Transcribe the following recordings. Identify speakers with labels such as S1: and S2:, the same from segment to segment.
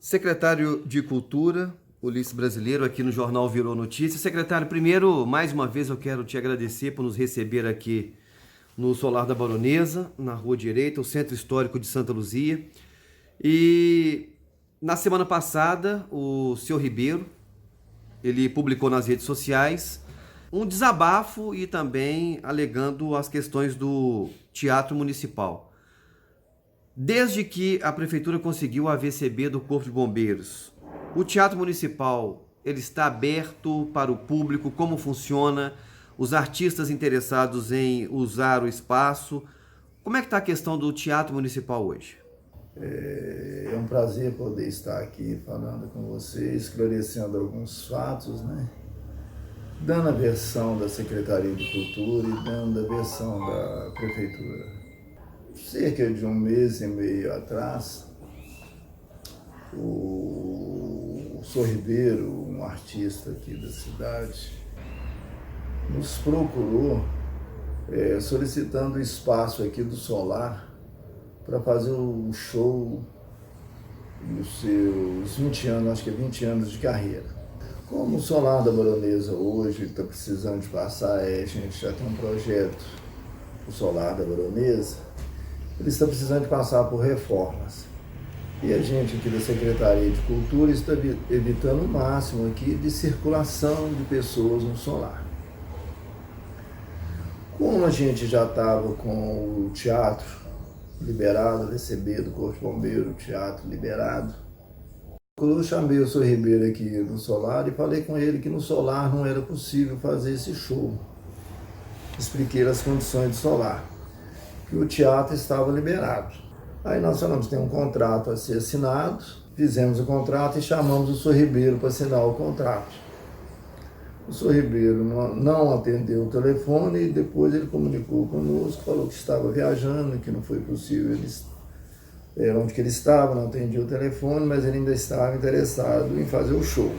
S1: Secretário de Cultura, Ulisses Brasileiro, aqui no Jornal Virou Notícias. Secretário, primeiro, mais uma vez eu quero te agradecer por nos receber aqui no Solar da Baronesa, na Rua Direita, o Centro Histórico de Santa Luzia. E na semana passada, o senhor Ribeiro, ele publicou nas redes sociais um desabafo e também alegando as questões do Teatro Municipal. Desde que a Prefeitura conseguiu a VCB do Corpo de Bombeiros, o Teatro Municipal ele está aberto para o público? Como funciona? Os artistas interessados em usar o espaço? Como é que está a questão do Teatro Municipal hoje?
S2: É um prazer poder estar aqui falando com você, esclarecendo alguns fatos, né? Dando a versão da Secretaria de Cultura e dando a versão da Prefeitura. Cerca de um mês e meio atrás, o Sr. Ribeiro, um artista aqui da cidade, nos procurou solicitando espaço aqui do Solar para fazer o show dos seus 20 anos, acho que é 20 anos de carreira. Como o Solar da Baronesa hoje está precisando de passar, a gente já tem um projeto, o Solar da Baronesa, ele está precisando de passar por reformas. E a gente aqui da Secretaria de Cultura está evitando o máximo aqui de circulação de pessoas no Solar. Como a gente já estava com o teatro liberado, a VCB do Corpo de Bombeiro, o teatro liberado, eu chamei o Sr. Ribeiro aqui no Solar e falei com ele que no Solar não era possível fazer esse show. Expliquei as condições do Solar, que o teatro estava liberado. Aí nós falamos, tem um contrato a ser assinado, fizemos o contrato e chamamos o Sr. Ribeiro para assinar o contrato. O Sr. Ribeiro não atendeu o telefone e depois ele comunicou conosco, falou que estava viajando, que não foi possível, onde que ele estava, não atendia o telefone, mas ele ainda estava interessado em fazer o show.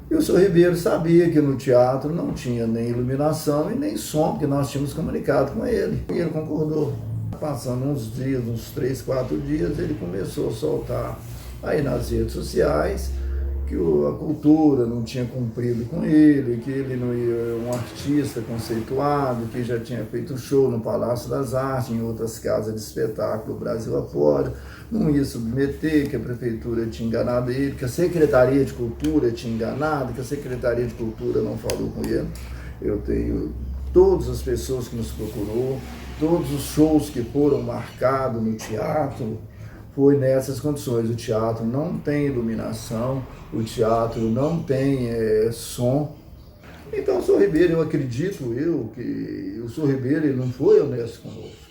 S2: E o Sr. Ribeiro sabia que no teatro não tinha nem iluminação e nem som, porque nós tínhamos comunicado com ele. E ele concordou. Passando uns dias, uns 3, 4 dias, ele começou a soltar aí nas redes sociais que a cultura não tinha cumprido com ele, que ele não ia, um artista conceituado, que já tinha feito show no Palácio das Artes, em outras casas de espetáculo, Brasil afora, não ia submeter, que a Prefeitura tinha enganado ele, que a Secretaria de Cultura tinha enganado, que a Secretaria de Cultura não falou com ele. Eu tenho todas as pessoas que nos procurou, todos os shows que foram marcados no teatro, foi nessas condições. O teatro não tem iluminação, o teatro não tem som. Então o Sr. Ribeiro, eu acredito que o Sr. Ribeiro ele não foi honesto conosco.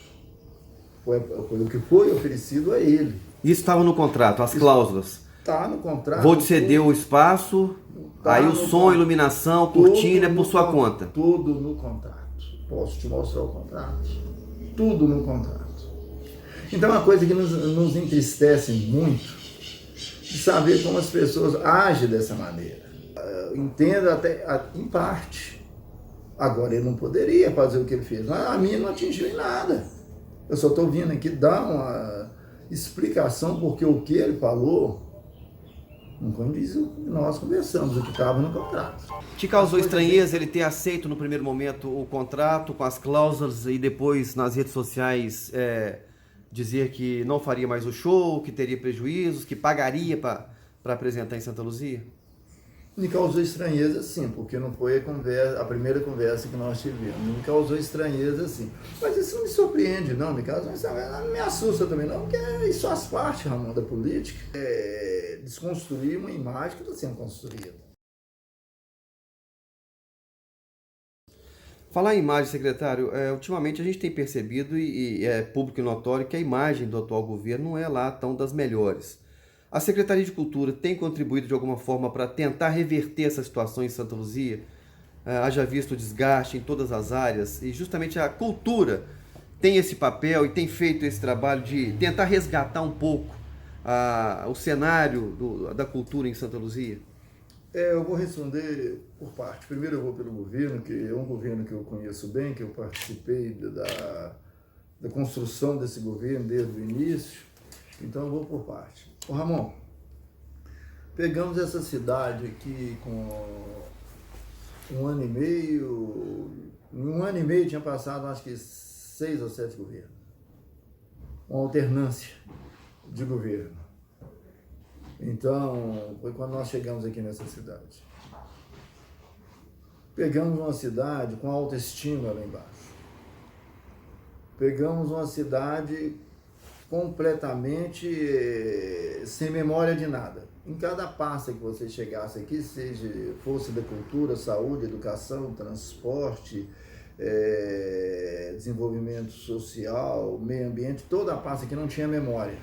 S2: Foi o que foi oferecido a ele.
S1: Isso estava no contrato, as cláusulas.
S2: Está no contrato.
S1: Vou te ceder o espaço, aí o som, iluminação, cortina é por sua conta.
S2: Tudo no contrato. Posso te mostrar o contrato. Tudo no contrato. Então, é uma coisa que nos entristece muito de saber como as pessoas agem dessa maneira. Entendo até em parte. Agora, ele não poderia fazer o que ele fez. A minha não atingiu em nada. Eu só estou vindo aqui dar uma explicação porque o que ele falou não condiz o que nós conversamos, o que estava no contrato.
S1: Te causou estranheza ele ter aceito no primeiro momento o contrato com as cláusulas e depois nas redes sociais dizer que não faria mais o show, que teria prejuízos, que pagaria para apresentar em Santa Luzia?
S2: Me causou estranheza sim, porque não foi a primeira conversa que nós tivemos. Me causou estranheza sim. Mas isso não me surpreende não, me causa não me assusta também não, porque isso faz parte, Ramon, da política. Desconstruir uma imagem que está sendo construída.
S1: Falar em imagem, secretário, ultimamente a gente tem percebido e é público e notório que a imagem do atual governo não é lá tão das melhores. A Secretaria de Cultura tem contribuído de alguma forma para tentar reverter essa situação em Santa Luzia? Haja visto o desgaste em todas as áreas e justamente a cultura tem esse papel e tem feito esse trabalho de tentar resgatar um pouco o cenário da cultura em Santa Luzia?
S2: Eu vou responder por parte. Primeiro eu vou pelo governo, que é um governo que eu conheço bem, que eu participei da construção desse governo desde o início. Então eu vou por parte. Ô Ramon, Pegamos essa cidade aqui com 1 ano e meio. Em 1 ano e meio tinha passado acho que 6 ou 7 governos. Uma alternância de governo. Então, foi quando nós chegamos aqui nessa cidade. Pegamos uma cidade com autoestima lá embaixo. Pegamos uma cidade completamente sem memória de nada. Em cada pasta que você chegasse aqui, fosse da cultura, saúde, educação, transporte, desenvolvimento social, meio ambiente, toda a pasta aqui não tinha memória.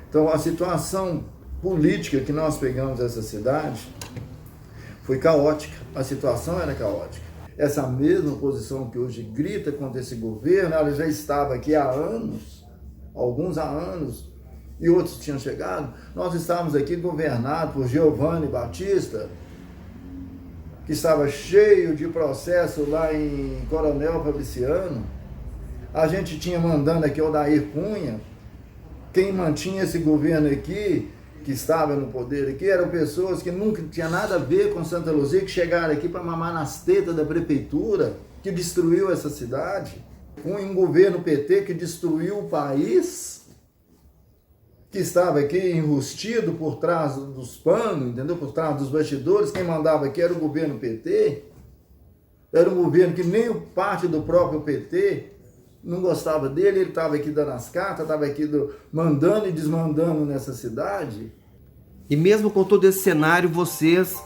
S2: Então, a situação política que nós pegamos essa cidade foi caótica. A situação era caótica. Essa mesma oposição que hoje grita contra esse governo, ela já estava aqui há anos, alguns há anos, e outros tinham chegado. Nós estávamos aqui governados por Giovanni Batista, que estava cheio de processo lá em Coronel Fabriciano. A gente tinha mandando aqui o Odair Cunha. Quem mantinha esse governo aqui, que estava no poder aqui, eram pessoas que nunca tinham nada a ver com Santa Luzia, que chegaram aqui para mamar nas tetas da prefeitura, que destruiu essa cidade. Um governo PT que destruiu o país, que estava aqui enrustido por trás dos panos, entendeu? Por trás dos bastidores. Quem mandava aqui era o governo PT. Era um governo que nem parte do próprio PT não gostava dele, ele estava aqui dando as cartas, estava aqui mandando e desmandando nessa cidade.
S1: E mesmo com todo esse cenário, vocês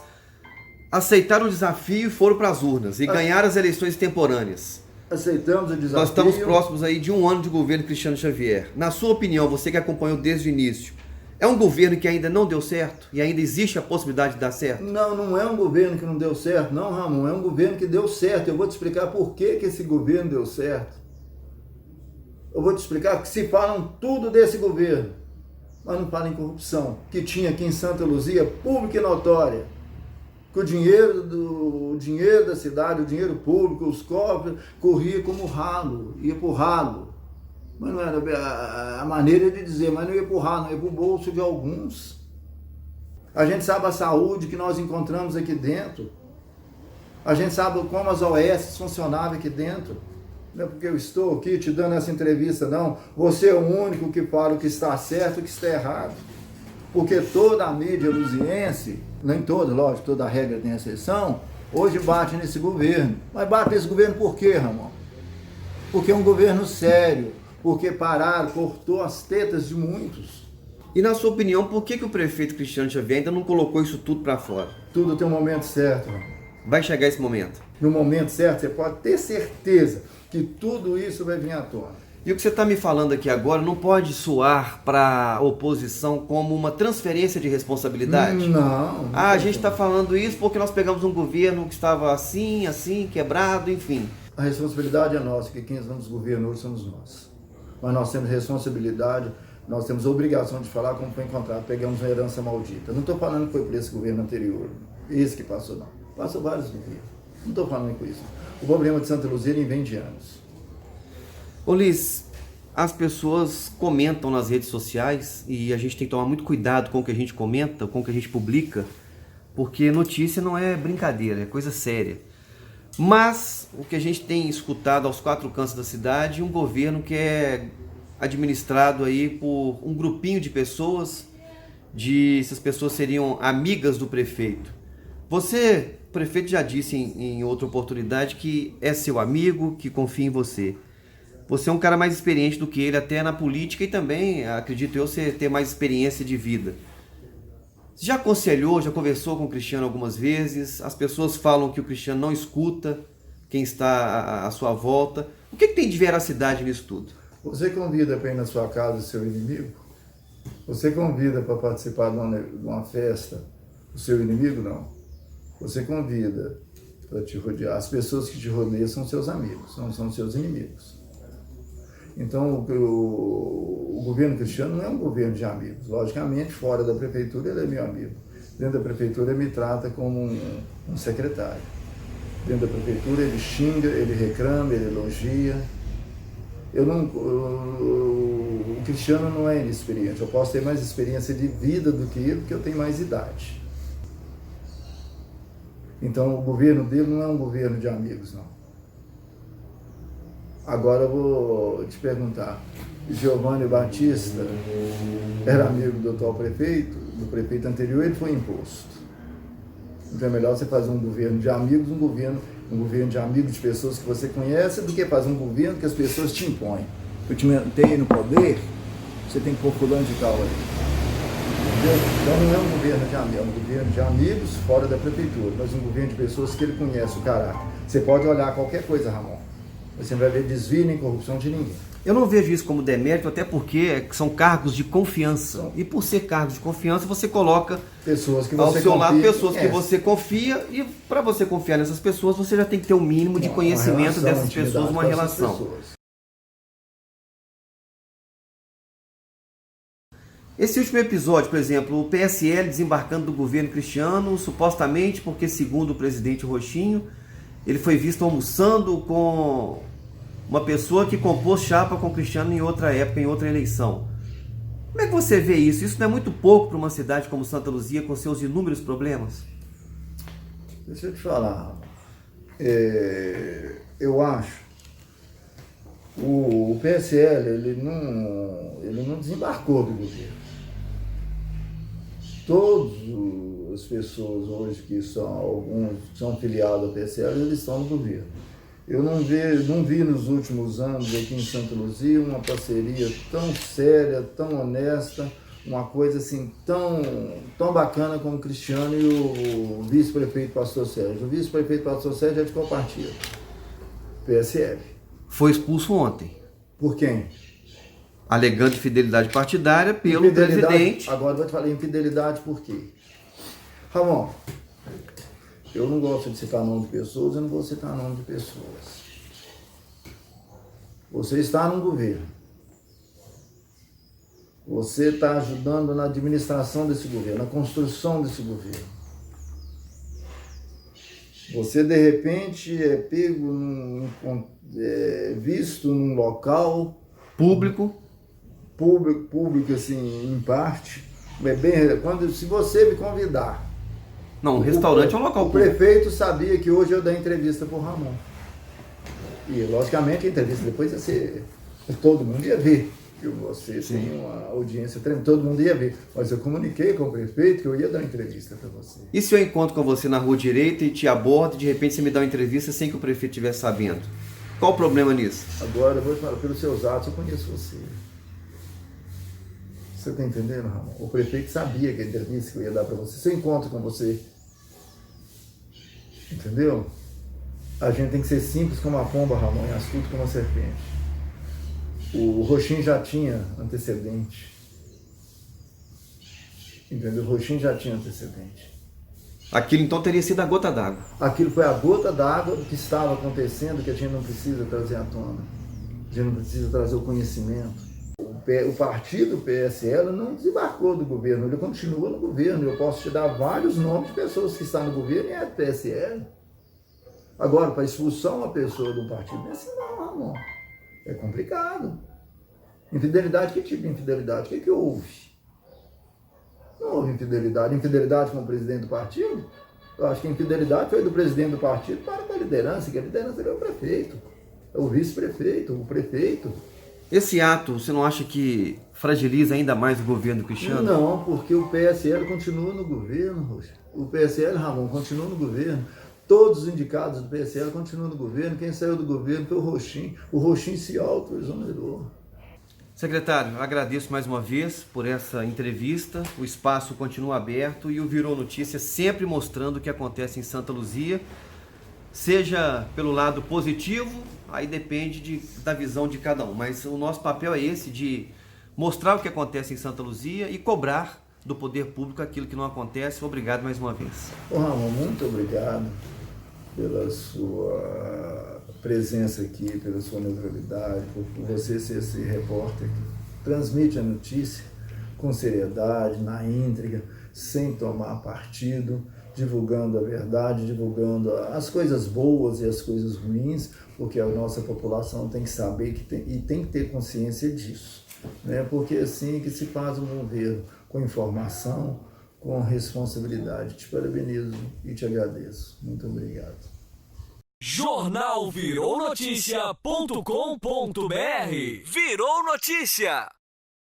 S1: aceitaram o desafio e foram para as urnas e ganharam as eleições temporâneas.
S2: Aceitamos o desafio.
S1: Nós estamos próximos aí de 1 ano de governo Cristiano Xavier. Na sua opinião, você que acompanhou desde o início, é um governo que ainda não deu certo e ainda existe a possibilidade de dar certo?
S2: Não, não é um governo que não deu certo, não, Ramon. É um governo que deu certo. Eu vou te explicar por que esse governo deu certo. Eu vou te explicar que se falam tudo desse governo, mas não falam em corrupção, que tinha aqui em Santa Luzia, pública e notória, que o dinheiro da cidade, o dinheiro público, os cofres, corria como ralo, ia por ralo. Mas não era a maneira de dizer, mas não ia por ralo, não ia para o bolso de alguns. A gente sabe a saúde que nós encontramos aqui dentro. A gente sabe como as OS funcionavam aqui dentro. Não é porque eu estou aqui te dando essa entrevista, não. Você é o único que fala o que está certo e o que está errado. Porque toda a mídia luziense, nem toda, lógico, toda a regra tem exceção, hoje bate nesse governo. Mas bate nesse governo por quê, Ramon? Porque é um governo sério. Porque cortou as tetas de muitos.
S1: E na sua opinião, por que o prefeito Cristiano Xavier ainda não colocou isso tudo para fora?
S2: Tudo tem um momento certo, Ramon.
S1: Vai chegar esse momento?
S2: No momento certo, você pode ter certeza que tudo isso vai vir à tona.
S1: E o que você está me falando aqui agora não pode soar para a oposição como uma transferência de responsabilidade?
S2: Não.
S1: A gente está falando isso porque nós pegamos um governo que estava assim, quebrado, enfim.
S2: A responsabilidade é nossa, que quem nos governa hoje somos nós. Mas nós temos responsabilidade, nós temos obrigação de falar como foi encontrado. Pegamos uma herança maldita. Não estou falando que foi por esse governo anterior, esse que passou, não. Passou vários governos. Não estou falando com isso. O problema de Santa Luzia vem de anos.
S1: Ô Liz, as pessoas comentam nas redes sociais e a gente tem que tomar muito cuidado com o que a gente comenta, com o que a gente publica, porque notícia não é brincadeira, é coisa séria. Mas o que a gente tem escutado aos 4 cantos da cidade, um governo que é administrado aí por um grupinho de pessoas, essas pessoas seriam amigas do prefeito. Você, o prefeito já disse em outra oportunidade que é seu amigo, que confia em você. Você é um cara mais experiente do que ele até na política e também, acredito eu, você ter mais experiência de vida. Você já aconselhou, já conversou com o Cristiano algumas vezes, as pessoas falam que o Cristiano não escuta quem está à sua volta. O que tem de veracidade nisso tudo?
S2: Você convida para ir na sua casa o seu inimigo? Você convida para participar de uma festa o seu inimigo? Não. Você convida para te rodear. As pessoas que te rodeiam são seus amigos, não são seus inimigos. Então, o governo Cristiano não é um governo de amigos. Logicamente, fora da prefeitura, ele é meu amigo. Dentro da prefeitura, ele me trata como um secretário. Dentro da prefeitura, ele xinga, ele reclama, ele elogia. O o Cristiano não é inexperiente. Eu posso ter mais experiência de vida do que ele, porque eu tenho mais idade. Então o governo dele não é um governo de amigos, não. Agora eu vou te perguntar, Giovanni Batista era amigo do atual prefeito, do prefeito anterior, ele foi imposto. Então é melhor você fazer um governo de amigos, um governo de amigos de pessoas que você conhece, do que fazer um governo que as pessoas te impõem. Eu te mantenho no poder, você tem que pôr fulano de tal ali. Entendeu? Então não é um governo de amigos, é um governo de amigos fora da prefeitura, mas um governo de pessoas que ele conhece o caráter. Você pode olhar qualquer coisa, Ramon, você não vai ver desvio nem corrupção de ninguém.
S1: Eu não vejo isso como demérito, até porque são cargos de confiança. E por ser cargos de confiança, você coloca
S2: pessoas que
S1: ao
S2: você
S1: seu lado
S2: confia,
S1: pessoas que você confia, e para você confiar nessas pessoas, você já tem que ter um mínimo de conhecimento dessas pessoas, uma relação. Esse último episódio, por exemplo, o PSL desembarcando do governo Cristiano, supostamente porque, segundo o presidente Rochinho, ele foi visto almoçando com uma pessoa que compôs chapa com o Cristiano em outra época, em outra eleição. Como é que você vê isso? Isso não é muito pouco para uma cidade como Santa Luzia, com seus inúmeros problemas?
S2: Deixa eu te falar, eu acho, o PSL, ele não desembarcou do governo. Todas as pessoas hoje que são filiados ao PSL, eles estão no governo. Eu não vi nos últimos anos aqui em Santa Luzia uma parceria tão séria, tão honesta, uma coisa assim tão bacana como o Cristiano e o vice-prefeito Pastor Sérgio. O vice-prefeito Pastor Sérgio é de qual partido? PSL.
S1: Foi expulso ontem.
S2: Por quem?
S1: Alegando infidelidade partidária pelo presidente.
S2: Agora eu vou te falar infidelidade por quê? Ramon, eu não gosto de citar nome de pessoas, eu não vou citar nome de pessoas. Você está num governo. Você está ajudando na administração desse governo, na construção desse governo. Você, de repente, é pego, visto num local
S1: público,
S2: assim, em parte. Se você me convidar.
S1: Não, um restaurante é um local público.
S2: O prefeito sabia que hoje eu dei entrevista para o Ramon. E, logicamente, a entrevista depois ia ser... Todo mundo ia ver. Que você tem uma audiência tremenda, todo mundo ia ver. Mas eu comuniquei com o prefeito que eu ia dar uma entrevista para você.
S1: E se eu encontro com você na Rua Direita e te abordo e de repente você me dá uma entrevista sem que o prefeito estivesse sabendo? Qual o problema nisso?
S2: Agora eu vou te falar, pelos seus atos eu conheço você. Você está entendendo, Ramon? O prefeito sabia que a entrevista que eu ia dar para você. Se eu encontro com você, entendeu? A gente tem que ser simples como a pomba, Ramon, e astuto como a serpente. O Rochinho já tinha antecedente. Entendeu? O Rochinho já tinha antecedente.
S1: Aquilo então teria sido a gota d'água.
S2: Aquilo foi a gota d'água do que estava acontecendo, que a gente não precisa trazer à tona. A gente não precisa trazer o conhecimento. O partido PSL não desembarcou do governo, ele continua no governo. Eu posso te dar vários nomes de pessoas que estão no governo e é do PSL. Agora, para expulsar uma pessoa do partido, não é assim não, Ramon. É complicado. Infidelidade, que tipo de infidelidade? O que houve? Não houve infidelidade. Infidelidade com o presidente do partido? Eu acho que a infidelidade foi do presidente do partido para a liderança, que a liderança é o prefeito, é o vice-prefeito, o prefeito.
S1: Esse ato, você não acha que fragiliza ainda mais o governo Cristiano?
S2: Não, porque o PSL continua no governo, Rocha. O PSL, Ramon, continua no governo. Todos os indicados do PSL continuam no governo. Quem saiu do governo foi o Rochinho. O Rochinho se auto-exonerou.
S1: Secretário, agradeço mais uma vez por essa entrevista. O espaço continua aberto e o Virou Notícia sempre mostrando o que acontece em Santa Luzia. Seja pelo lado positivo, aí depende da visão de cada um. Mas o nosso papel é esse, de mostrar o que acontece em Santa Luzia e cobrar do poder público aquilo que não acontece. Obrigado mais uma vez.
S2: Ô Ramon, muito obrigado pela sua presença aqui, pela sua neutralidade, por você ser esse repórter que transmite a notícia com seriedade, na íntegra, sem tomar partido, divulgando a verdade, divulgando as coisas boas e as coisas ruins, porque a nossa população tem que saber e tem que ter consciência disso. né? Porque é assim que se faz um governo, com informação, com responsabilidade. Te parabenizo e te agradeço. Muito obrigado.
S3: Jornal Virou Notícia.com.br. Virou Notícia.